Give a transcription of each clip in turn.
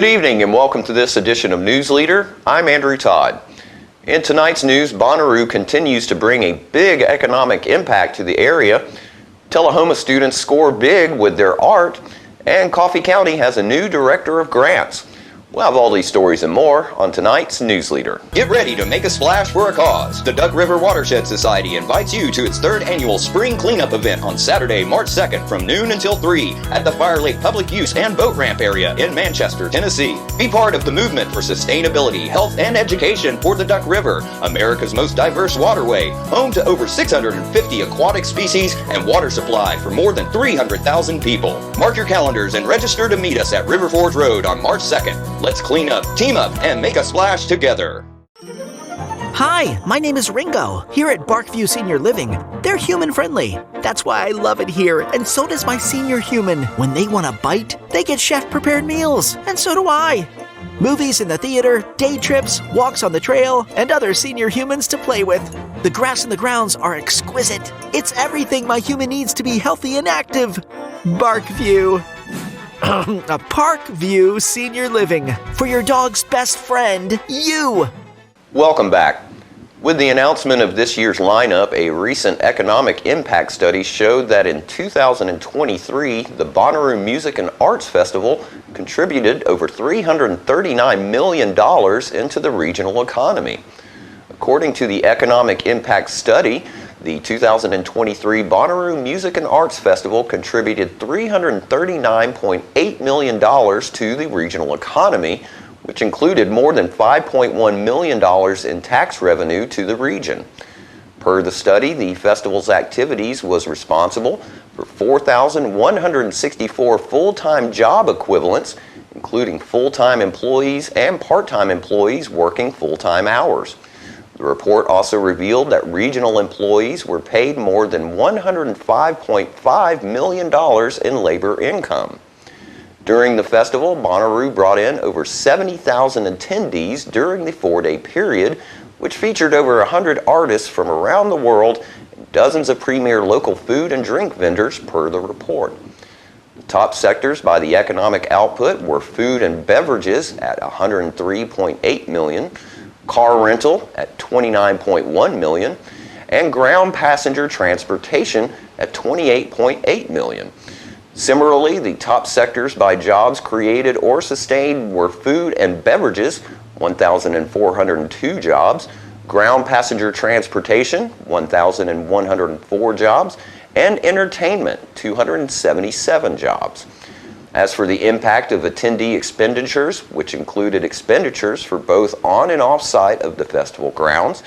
Good evening and welcome to this edition of News Leader. I'm Andrew Todd. In tonight's news, Bonnaroo continues to bring a big economic impact to the area. Tullahoma students score big with their art, and Coffee County has a new director of grants. We'll have all these stories and more on tonight's News Leader. Get ready to make a splash for a cause. The Duck River Watershed Society invites you to its third annual spring cleanup event on Saturday, March 2nd from noon until 3 at the Fire Lake Public Use and Boat Ramp area in Manchester, Tennessee. Be part of the movement for sustainability, health, and education for the Duck River, America's most diverse waterway, home to over 650 aquatic species and water supply for more than 300,000 people. Mark your calendars and register to meet us at River Forge Road on March 2nd. Let's clean up, team up, and make a splash together. Hi, my name is Ringo, here at Barkview Senior Living. They're human-friendly. That's why I love it here, and so does my senior human. When they want a bite, they get chef-prepared meals, and so do I. Movies in the theater, day trips, walks on the trail, and other senior humans to play with. The grass and the grounds are exquisite. It's everything my human needs to be healthy and active. Barkview. A Parkview Senior Living, for your dog's best friend, you. Welcome back. With the announcement of this year's lineup, a recent economic impact study showed that in 2023, the Bonnaroo Music and Arts Festival contributed over $339 million into the regional economy. According to the economic impact study, the 2023 Bonnaroo Music and Arts Festival contributed $339.8 million to the regional economy, which included more than $5.1 million in tax revenue to the region. Per the study, the festival's activities was responsible for 4,164 full-time job equivalents, including full-time employees and part-time employees working full-time hours. The report also revealed that regional employees were paid more than $105.5 million in labor income. During the festival, Bonnaroo brought in over 70,000 attendees during the 4-day period, which featured over 100 artists from around the world and dozens of premier local food and drink vendors per the report. The top sectors by the economic output were food and beverages at $103.8 million, car rental at $29.1 million, and ground passenger transportation at $28.8 million. Similarly, the top sectors by jobs created or sustained were food and beverages, 1,402 jobs, ground passenger transportation, 1,104 jobs, and entertainment, 277 jobs. As for the impact of attendee expenditures, which included expenditures for both on and off site of the festival grounds,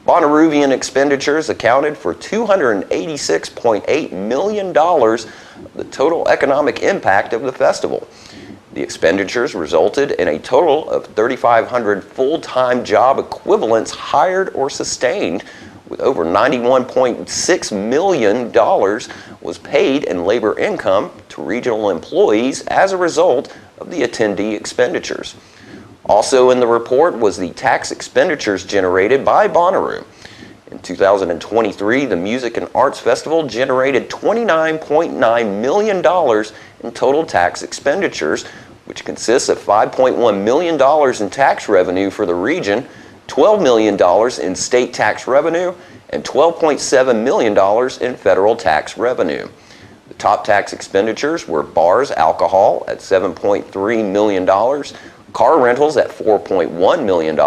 Bonnaroovian expenditures accounted for $286.8 million of the total economic impact of the festival. The expenditures resulted in a total of 3,500 full-time job equivalents hired or sustained, with over $91.6 million was paid in labor income to regional employees as a result of the attendee expenditures. Also in the report was the tax expenditures generated by Bonnaroo. In 2023, the Music and Arts Festival generated $29.9 million in total tax expenditures, which consists of $5.1 million in tax revenue for the region, $12 million in state tax revenue, and $12.7 million in federal tax revenue. The top tax expenditures were bars alcohol at $7.3 million, car rentals at $4.1 million,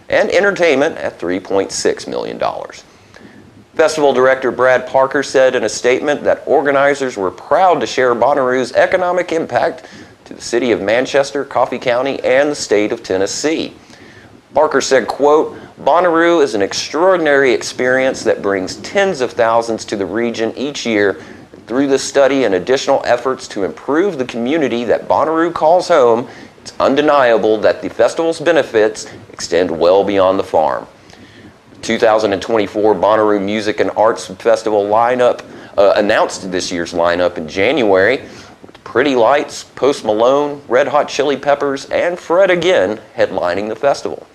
and entertainment at $3.6 million. Festival Director Brad Parker said in a statement that organizers were proud to share Bonnaroo's economic impact to the city of Manchester, Coffee County, and the state of Tennessee. Parker said, quote, "Bonnaroo is an extraordinary experience that brings tens of thousands to the region each year. Through this study and additional efforts to improve the community that Bonnaroo calls home, it's undeniable that the festival's benefits extend well beyond the farm." The 2024 Bonnaroo Music and Arts Festival lineup announced this year's lineup in January, with Pretty Lights, Post Malone, Red Hot Chili Peppers, and Fred again headlining the festival.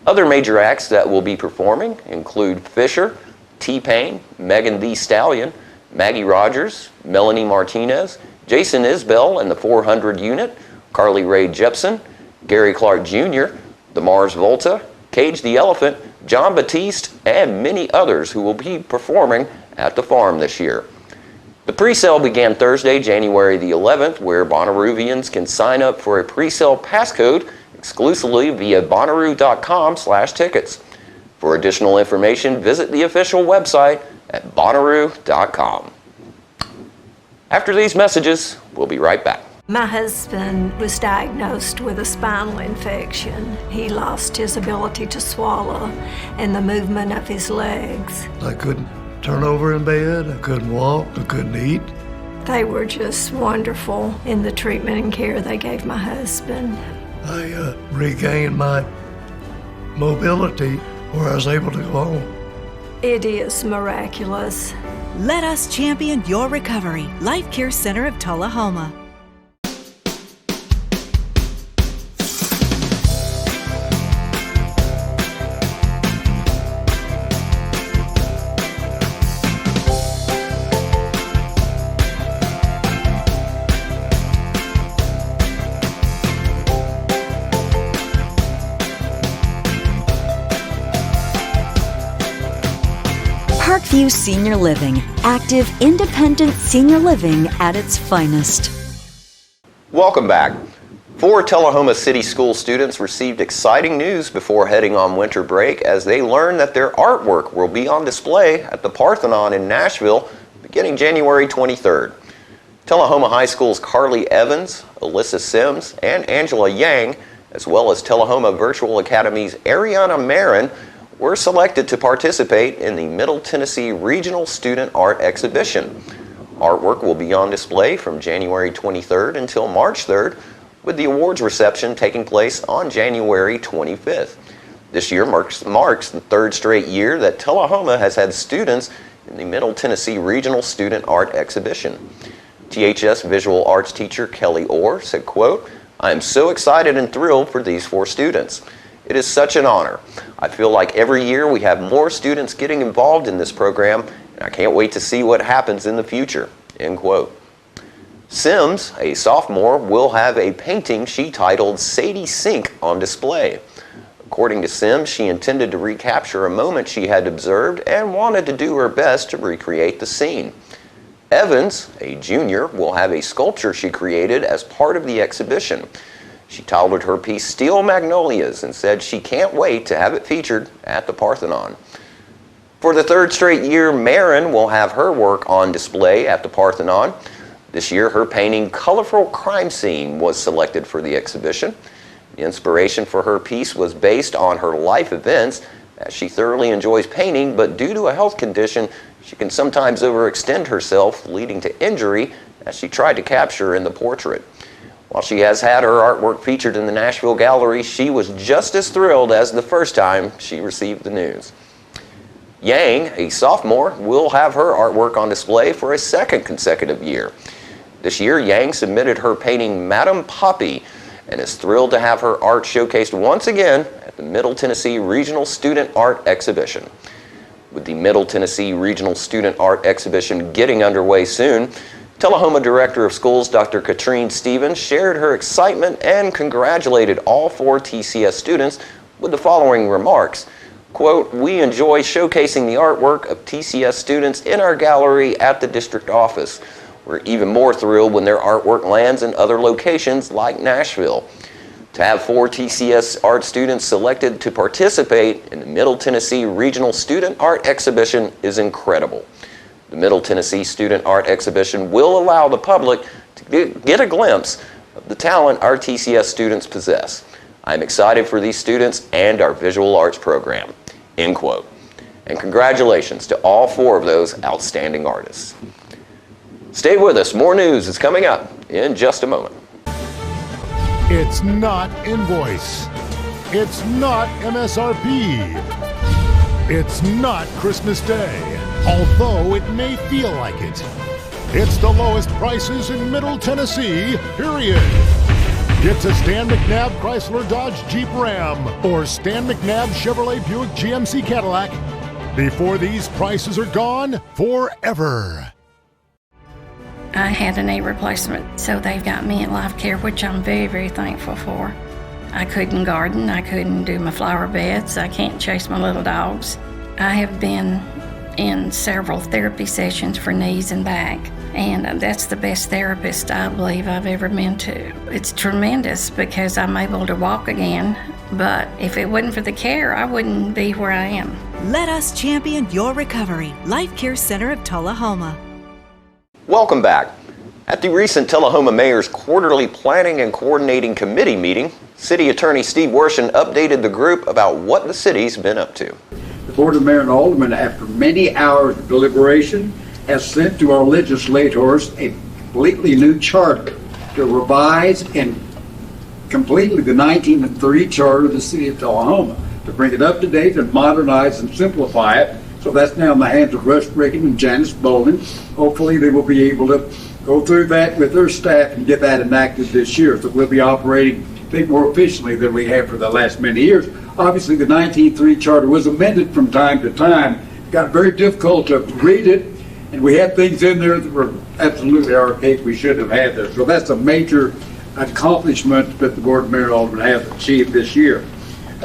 Other major acts that will be performing include Fisher, T-Pain, Megan Thee Stallion, Maggie Rogers, Melanie Martinez, Jason Isbell and the 400 Unit, Carly Rae Jepsen, Gary Clark Jr., the Mars Volta, Cage the Elephant, John Batiste, and many others who will be performing at the farm this year. The pre-sale began Thursday, January the 11th, where Bonnaroovians can sign up for a pre-sale passcode exclusively via Bonnaroo.com/tickets. For additional information, visit the official website at Bonnaroo.com. After these messages, we'll be right back. My husband was diagnosed with a spinal infection. He lost his ability to swallow and the movement of his legs. I couldn't turn over in bed, I couldn't walk, I couldn't eat. They were just wonderful in the treatment and care they gave my husband. I regained my mobility where I was able to go home. It is miraculous. Let us champion your recovery. Life Care Center of Tullahoma. Parkview Senior Living, active, independent senior living at its finest. Welcome back. 4 Tullahoma City School students received exciting news before heading on winter break as they learned that their artwork will be on display at the Parthenon in Nashville beginning January 23rd. Tullahoma High School's Carly Evans, Alyssa Sims, and Angela Yang, as well as Tullahoma Virtual Academy's Ariana Marin, were selected to participate in the Middle Tennessee Regional Student Art Exhibition. Artwork will be on display from January 23rd until March 3rd, with the awards reception taking place on January 25th. This year marks the 3rd straight year that Tullahoma has had students in the Middle Tennessee Regional Student Art Exhibition. THS visual arts teacher Kelly Orr said, quote, "I am so excited and thrilled for these 4 students. It is such an honor. I feel like every year we have more students getting involved in this program, and I can't wait to see what happens in the future." End quote. Sims, a sophomore, will have a painting she titled Sadie Sink on display. According to Sims, she intended to recapture a moment she had observed and wanted to do her best to recreate the scene. Evans, a junior, will have a sculpture she created as part of the exhibition. She titled her piece Steel Magnolias and said she can't wait to have it featured at the Parthenon. For the 3rd straight year, Marin will have her work on display at the Parthenon. This year, her painting Colorful Crime Scene was selected for the exhibition. The inspiration for her piece was based on her life events, as she thoroughly enjoys painting, but due to a health condition, she can sometimes overextend herself, leading to injury, as she tried to capture in the portrait. While she has had her artwork featured in the Nashville Gallery, she was just as thrilled as the first time she received the news. Yang, a sophomore, will have her artwork on display for a 2nd consecutive year. This year, Yang submitted her painting Madam Poppy and is thrilled to have her art showcased once again at the Middle Tennessee Regional Student Art Exhibition. With the Middle Tennessee Regional Student Art Exhibition getting underway soon, Tullahoma Director of Schools Dr. Katrine Stevens shared her excitement and congratulated all 4 TCS students with the following remarks. Quote, "We enjoy showcasing the artwork of TCS students in our gallery at the district office. We're even more thrilled when their artwork lands in other locations like Nashville. To have 4 TCS art students selected to participate in the Middle Tennessee Regional Student Art Exhibition is incredible. The Middle Tennessee Student Art Exhibition will allow the public to get a glimpse of the talent our TCS students possess. I'm excited for these students and our visual arts program." End quote. And congratulations to all 4 of those outstanding artists. Stay with us. More news is coming up in just a moment. It's not invoice. It's not MSRP. It's not Christmas Day, although it may feel like it. It's the lowest prices in Middle Tennessee, period. Get to Stan McNabb Chrysler Dodge Jeep Ram or Stan McNabb Chevrolet Buick GMC Cadillac before these prices are gone forever. I had a knee replacement, so they've got me in life care, which I'm very, very thankful for. I couldn't garden, I couldn't do my flower beds, I can't chase my little dogs. I have been in several therapy sessions for knees and back, and that's the best therapist I believe I've ever been to. It's tremendous because I'm able to walk again, but if it wasn't for the care, I wouldn't be where I am. Let us champion your recovery. Life Care Center of Tullahoma. Welcome back. At the recent Tullahoma Mayor's quarterly Planning and Coordinating Committee meeting, City Attorney Steve Wershen updated the group about what the city's been up to. The Board of Mayor and Aldermen, after many hours of deliberation, has sent to our legislators a completely new charter to revise and completely the 1903 charter of the City of Tullahoma, to bring it up to date and modernize and simplify it. So that's now in the hands of Russ Riggin and Janice Bolden. Hopefully they will be able to go through that with their staff and get that enacted this year. So we'll be operating, I think, more efficiently than we have for the last many years. Obviously, the 1903 charter was amended from time to time. It got very difficult to read it, and we had things in there that were absolutely archaic we shouldn't have had there. So that's a major accomplishment that the Board of Mayor and Aldermen have achieved this year.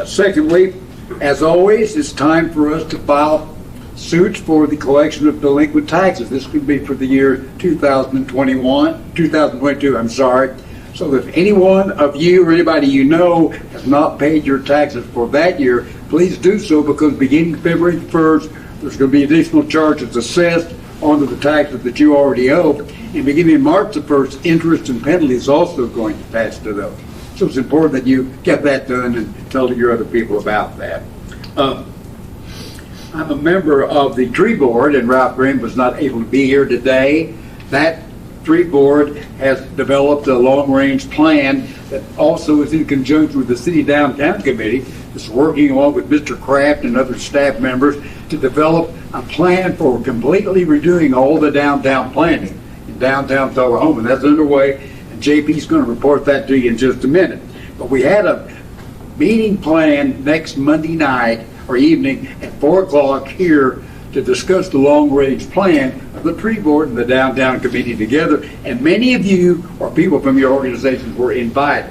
Secondly, as always, it's time for us to file suits for the collection of delinquent taxes. This could be for the year 2022, I'm sorry. So if any one of you or anybody you know has not paid your taxes for that year, please do so, because beginning February 1st, there's going to be additional charges assessed onto the taxes that you already owe. And beginning March the 1st, interest and penalties also going to attach to those. So it's important that you get that done and tell your other people about that. I'm a member of the tree board, and Ralph Graham was not able to be here today. That tree board has developed a long-range plan that also is in conjunction with the City Downtown Committee. It's working along with Mr. Kraft and other staff members to develop a plan for completely redoing all the downtown planning in downtown Tullahoma. That's underway, and JP's going to report that to you in just a minute. But we had a meeting planned next Monday night or evening at 4 o'clock here to discuss the long-range plan of the tree board and the downtown committee together, and many of you or people from your organizations were invited.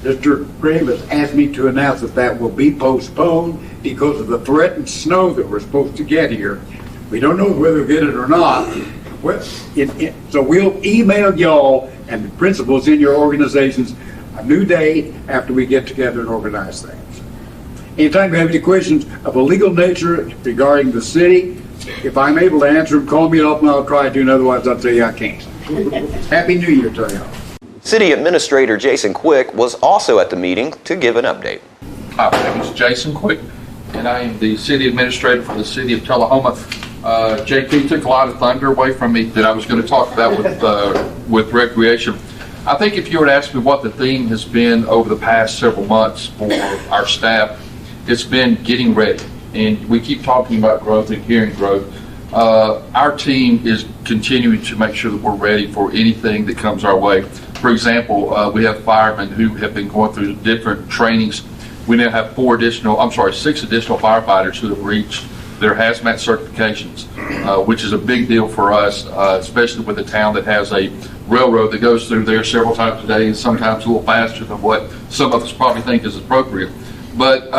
Mr. Graham has asked me to announce that that will be postponed because of the threatened snow that we're supposed to get here. We don't know whether we'll get it or not. So we'll email y'all and the principals in your organizations a new date after we get together and organize things. Anytime you have any questions of a legal nature regarding the city, if I'm able to answer them, call me up and I'll try to, and otherwise I'll tell you I can't. Happy New Year to you. City Administrator Jason Quick was also at the meeting to give an update. Hi, my name is Jason Quick, and I am the City Administrator for the City of Tullahoma. JP took a lot of thunder away from me that I was going to talk about with recreation. I think if you were to ask me what the theme has been over the past several months for our staff, it's been getting ready. And we keep talking about growth and hearing growth. Our team is continuing to make sure that we're ready for anything that comes our way. For example, we have firemen who have been going through different trainings. We now have 6 additional firefighters who have reached their hazmat certifications, which is a big deal for us, especially with a town that has a railroad that goes through there several times a day, and sometimes a little faster than what some of us probably think is appropriate. But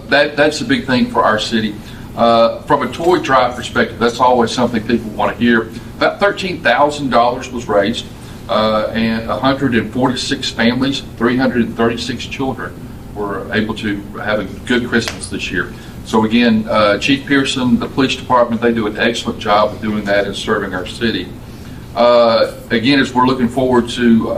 that's a big thing for our city. From a toy drive perspective, that's always something people want to hear. About $13,000 was raised, and 146 families, 336 children were able to have a good Christmas this year. So again, Chief Pearson, the police department, they do an excellent job of doing that and serving our city. Again, as we're looking forward to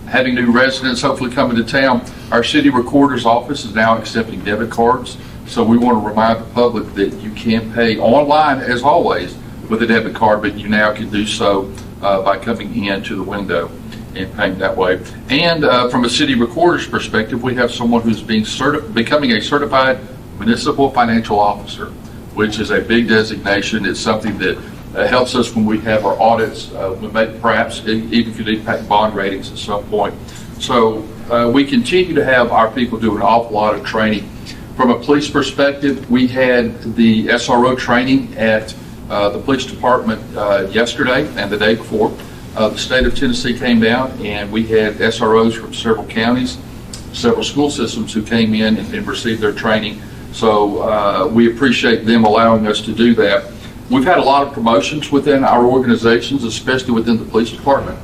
having new residents hopefully coming to town, our city recorder's office is now accepting debit cards. So we want to remind the public that you can pay online, as always, with a debit card, but you now can do so by coming in to the window and paying that way. And from a city recorder's perspective, we have someone who's becoming a certified municipal financial officer, which is a big designation. It's something that helps us when we have our audits. We make perhaps even could impact bond ratings at some point. So we continue to have our people do an awful lot of training. From a police perspective, we had the SRO training at the police department yesterday and the day before. The state of Tennessee came down, and we had SROs from several counties, several school systems who came in and received their training. So we appreciate them allowing us to do that. We've had a lot of promotions within our organizations, especially within the police department.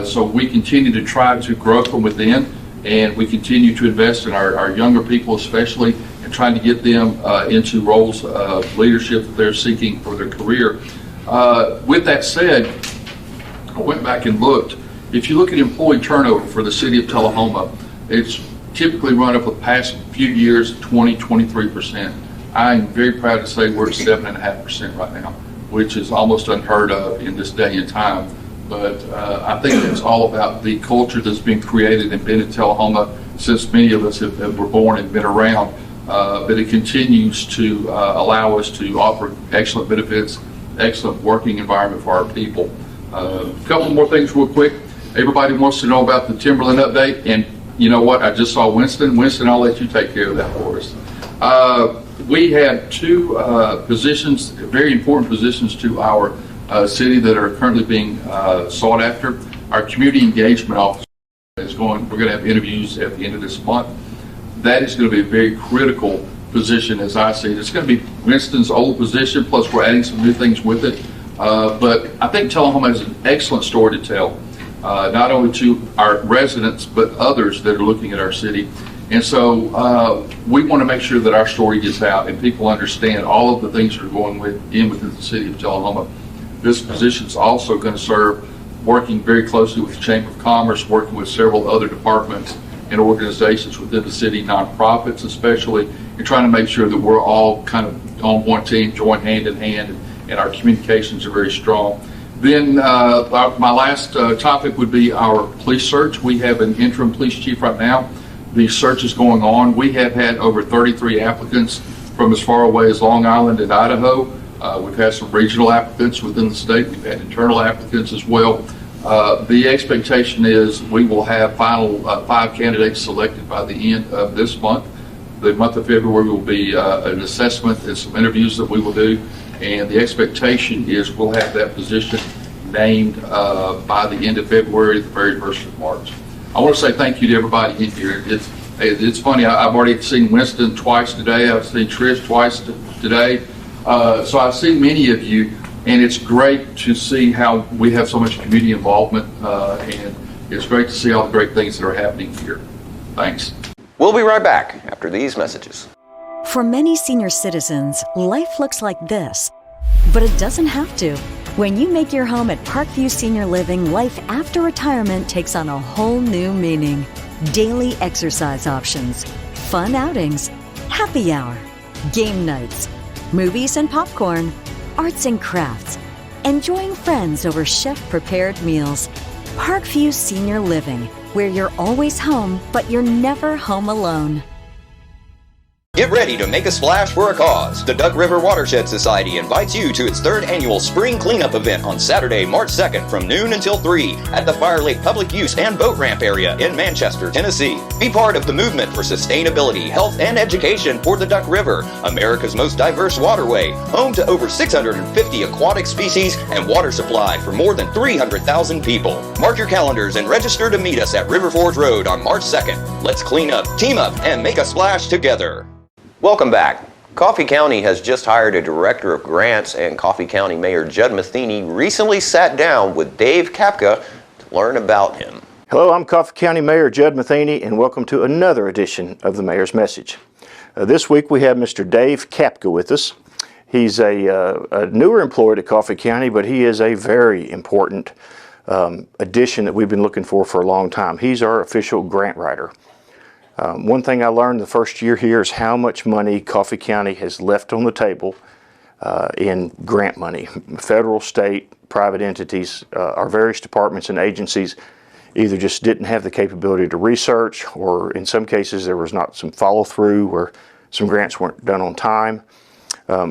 So we continue to try to grow from within, and we continue to invest in our younger people especially, and trying to get them into roles of leadership that they're seeking for their career. With that said, I went back and looked. If you look at employee turnover for the city of Tullahoma, it's typically run up the past few years 20-23%. I am very proud to say we're at 7.5% right now, which is almost unheard of in this day and time. But I think it's all about the culture that's been created and been in Tullahoma since many of us were born and been around. But it continues to allow us to offer excellent benefits, excellent working environment for our people. A couple more things real quick. Everybody wants to know about the Timberland update, and you know what? I just saw Winston. Winston, I'll let you take care of that for us. We have two positions, very important positions to our city that are currently being sought after. Our community engagement officer is going, we're going to have interviews at the end of this month. That is going to be a very critical position as I see it. It's going to be Winston's old position, plus we're adding some new things with it. But I think Tullahoma has an excellent story to tell, not only to our residents, but others that are looking at our city. And so we want to make sure that our story gets out and people understand all of the things that are going within the city of Tullahoma. This position is also going to serve working very closely with the Chamber of Commerce, working with several other departments and organizations within the city, nonprofits especially, and trying to make sure that we're all kind of on one team, join hand in hand, and our communications are very strong. Then my last topic would be our police search. We have an interim police chief right now. The search is going on. We have had over 33 applicants from as far away as Long Island and Idaho. We've had some regional applicants within the state. We've had internal applicants as well. The expectation is we will have final 5 candidates selected by the end of this month. The month of February will be an assessment and some interviews that we will do. And the expectation is we'll have that position named by the end of February, the very first of March. I want to say thank you to everybody in here. It's funny, I've already seen Winston twice today. I've seen Trish twice today. So I've seen many of you, and it's great to see how we have so much community involvement, and it's great to see all the great things that are happening here. Thanks. We'll be right back after these messages. For many senior citizens, life looks like this, but it doesn't have to. When you make your home at Parkview Senior Living, life after retirement takes on a whole new meaning. Daily exercise options, fun outings, happy hour, game nights, movies and popcorn, arts and crafts, enjoying friends over chef-prepared meals. Parkview Senior Living, where you're always home, but you're never home alone. Get ready to make a splash for a cause. The Duck River Watershed Society invites you to its 3rd annual spring cleanup event on Saturday, March 2nd from noon until 3 at the Fire Lake Public Use and Boat Ramp area in Manchester, Tennessee. Be part of the movement for sustainability, health, and education for the Duck River, America's most diverse waterway, home to over 650 aquatic species and water supply for more than 300,000 people. Mark your calendars and register to meet us at River Forge Road on March 2nd. Let's clean up, team up, and make a splash together. Welcome back. Coffee County has just hired a director of grants, and Coffee County Mayor Judd Matheny recently sat down with Dave Kapka to learn about him. Hello, I'm Coffee County Mayor Judd Matheny, and welcome to another edition of the Mayor's Message. This week we have Mr. Dave Kapka with us. He's a newer employee to Coffee County, but he is a very important addition that we've been looking for a long time. He's our official grant writer. One thing I learned the first year here is how much money Coffee County has left on the table in grant money. Federal, state, private entities, our various departments and agencies either just didn't have the capability to research, or in some cases there was not some follow through, or some grants weren't done on time.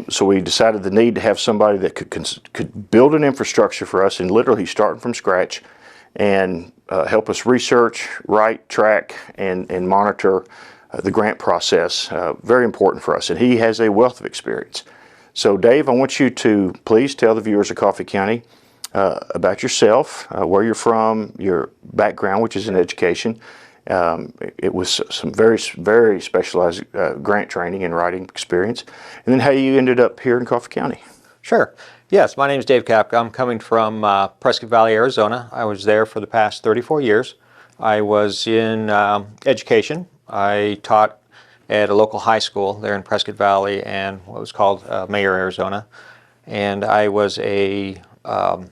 So we decided the need to have somebody that could build an infrastructure for us and literally start from scratch and help us research, write, track, and monitor the grant process. Very important for us, and he has a wealth of experience. So Dave, I want you to please tell the viewers of Coffee County about yourself, where you're from, your background, which is in education. It was some very, very specialized grant training and writing experience, and then how you ended up here in Coffee County. Sure. Yes, my name is Dave Kapka. I'm coming from Prescott Valley, Arizona. I was there for the past 34 years. I was in education. I taught at a local high school there in Prescott Valley and what was called Mayer, Arizona. And I was a...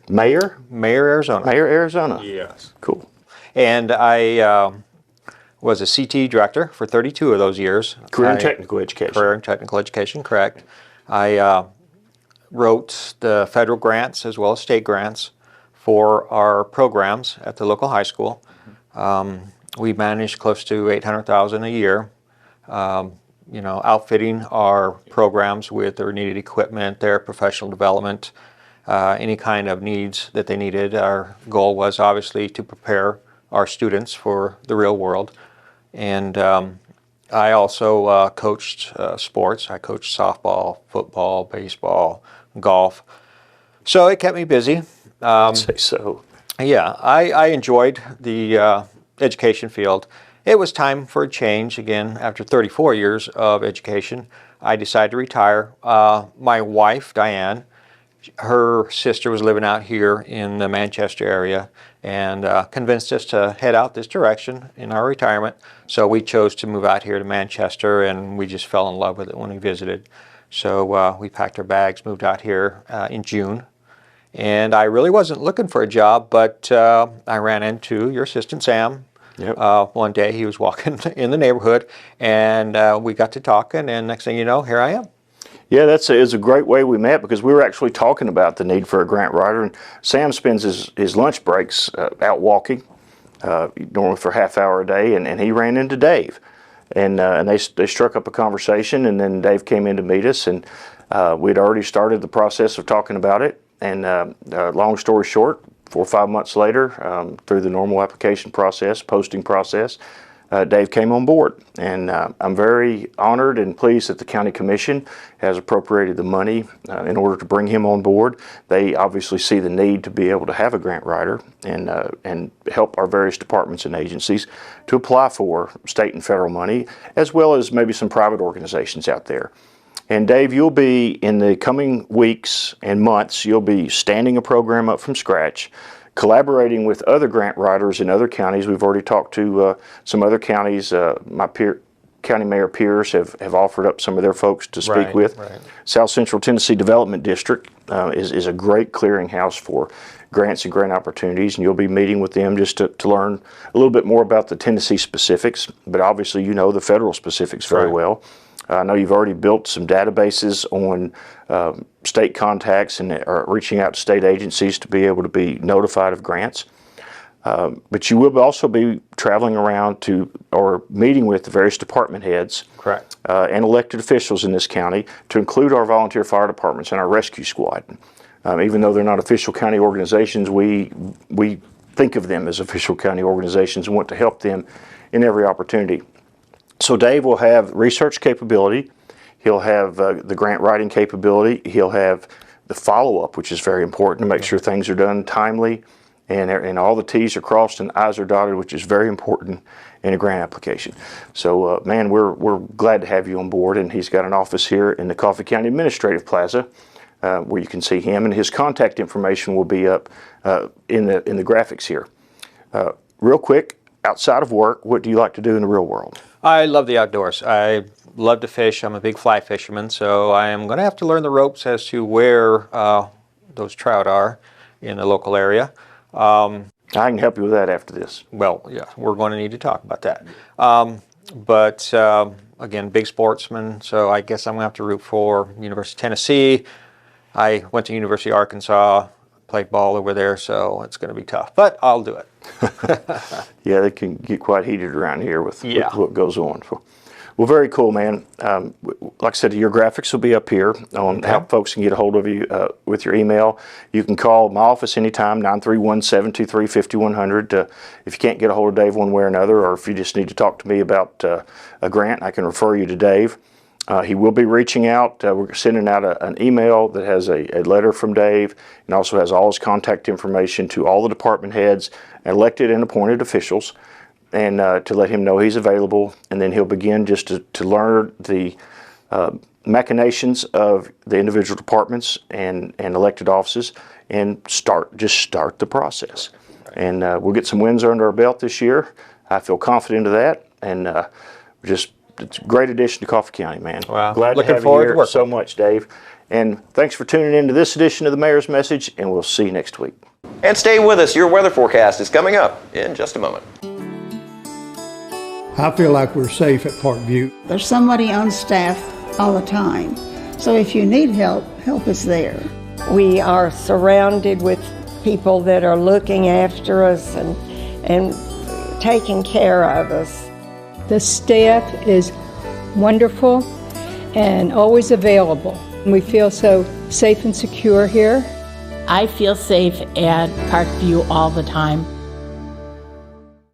Mayer? Mayer, Arizona. Mayer, Arizona. Yes. Cool. And I was a CT director for 32 of those years. Career and technical education. Career and technical education, correct. I wrote the federal grants as well as state grants for our programs at the local high school. We managed close to $800,000 a year, outfitting our programs with their needed equipment, their professional development, any kind of needs that they needed. Our goal was obviously to prepare our students for the real world. And I also coached sports. I coached softball, football, baseball, golf. So it kept me busy. I'd say so. Yeah, I enjoyed the education field. It was time for a change again. After 34 years of education, I decided to retire. My wife, Diane, her sister was living out here in the Manchester area and convinced us to head out this direction in our retirement. So we chose to move out here to Manchester, and we just fell in love with it when we visited. So we packed our bags, moved out here in June. And I really wasn't looking for a job, but I ran into your assistant, Sam. Yep. One day he was walking in the neighborhood, and we got to talking, and next thing you know, here I am. Yeah, it's a great way we met, because we were actually talking about the need for a grant writer, and Sam spends his lunch breaks out walking, normally for a half hour a day, and he ran into Dave. And they struck up a conversation, and then Dave came in to meet us, and we'd already started the process of talking about it. And long story short, 4 or 5 months later, through the normal application process, posting process, Dave came on board. And I'm very honored and pleased that the County Commission has appropriated the money in order to bring him on board. They obviously see the need to be able to have a grant writer and help our various departments and agencies to apply for state and federal money, as well as maybe some private organizations out there. And Dave, you'll be, in the coming weeks and months, you'll be standing a program up from scratch, collaborating with other grant writers in other counties. We've already talked to some other counties. My county mayor peers have offered up some of their folks to speak with. Right. South Central Tennessee Development District is a great clearinghouse for grants and grant opportunities, and you'll be meeting with them just to learn a little bit more about the Tennessee specifics, but obviously you know the federal specifics very well. I know you've already built some databases on state contacts and are reaching out to state agencies to be able to be notified of grants. But you will also be traveling around or meeting with the various department heads. Correct. And elected officials in this county, to include our volunteer fire departments and our rescue squad. Even though they're not official county organizations, we think of them as official county organizations and want to help them in every opportunity. So Dave will have research capability, he'll have the grant writing capability, he'll have the follow-up, which is very important to make sure things are done timely and all the T's are crossed and I's are dotted, which is very important in a grant application. So man, we're glad to have you on board, and he's got an office here in the Coffee County Administrative Plaza where you can see him, and his contact information will be up in the graphics here. Real quick, outside of work, what do you like to do in the real world? I love the outdoors. I love to fish. I'm a big fly fisherman, so I am going to have to learn the ropes as to where those trout are in the local area. I can help you with that after this. Well, yeah, we're going to need to talk about that. But again, big sportsman, so I guess I'm going to have to root for University of Tennessee. I went to University of Arkansas, played ball over there, so it's going to be tough, but I'll do it. Yeah, they can get quite heated around here with what goes on. Well, very cool, man. Like I said, your graphics will be up here on how folks can get a hold of you with your email. You can call my office anytime, 931-723-5100. If you can't get a hold of Dave one way or another, or if you just need to talk to me about a grant, I can refer you to Dave. He will be reaching out. We're sending out an email that has a letter from Dave and also has all his contact information to all the department heads, elected and appointed officials, and to let him know he's available. And then he'll begin just to learn the machinations of the individual departments and elected offices and start the process. And we'll get some wins under our belt this year. I feel confident of that, and it's a great addition to Coffee County, man. Wow. Glad Looking to have forward you to here working. so much, Dave. And thanks for tuning in to this edition of the Mayor's Message, and we'll see you next week. And stay with us. Your weather forecast is coming up in just a moment. I feel like we're safe at Parkview. There's somebody on staff all the time. So if you need help, help is there. We are surrounded with people that are looking after us and taking care of us. The staff is wonderful and always available. We feel so safe and secure here. I feel safe at Parkview all the time.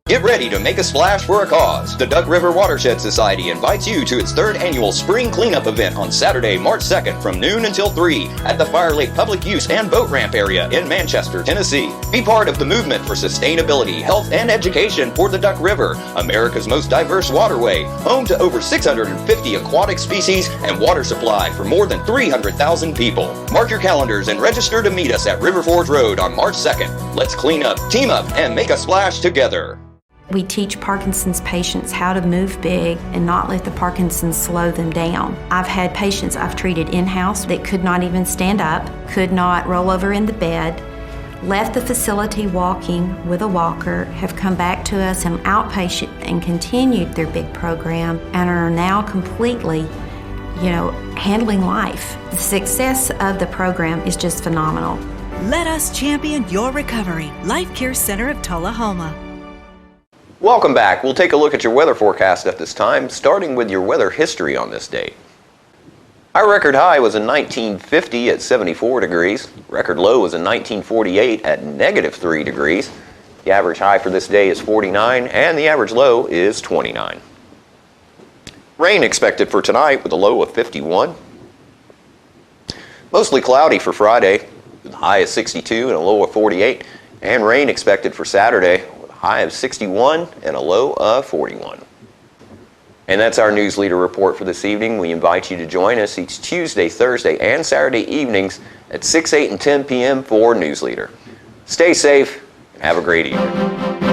Get ready to make a splash for a cause. The Duck River Watershed Society invites you to its third annual spring cleanup event on Saturday, March 2nd from noon until 3 at the Fire Lake Public Use and Boat Ramp area in Manchester, Tennessee. Be part of the movement for sustainability, health, and education for the Duck River, America's most diverse waterway, home to over 650 aquatic species and water supply for more than 300,000 people. Mark your calendars and register to meet us at River Forge Road on March 2nd. Let's clean up, team up, and make a splash together. We teach Parkinson's patients how to move big and not let the Parkinson's slow them down. I've had patients I've treated in-house that could not even stand up, could not roll over in the bed, left the facility walking with a walker, have come back to us in outpatient and continued their big program and are now completely, handling life. The success of the program is just phenomenal. Let us champion your recovery. Life Care Center of Tullahoma. Welcome back. We'll take a look at your weather forecast at this time, starting with your weather history on this date. Our record high was in 1950 at 74 degrees. Record low was in 1948 at -3 degrees. The average high for this day is 49 and the average low is 29. Rain expected for tonight with a low of 51. Mostly cloudy for Friday with a high of 62 and a low of 48. And rain expected for Saturday, high of 61 and a low of 41. And that's our News Leader report for this evening. We invite you to join us each Tuesday, Thursday, and Saturday evenings at 6, 8, and 10 p.m. for News Leader. Stay safe and have a great evening.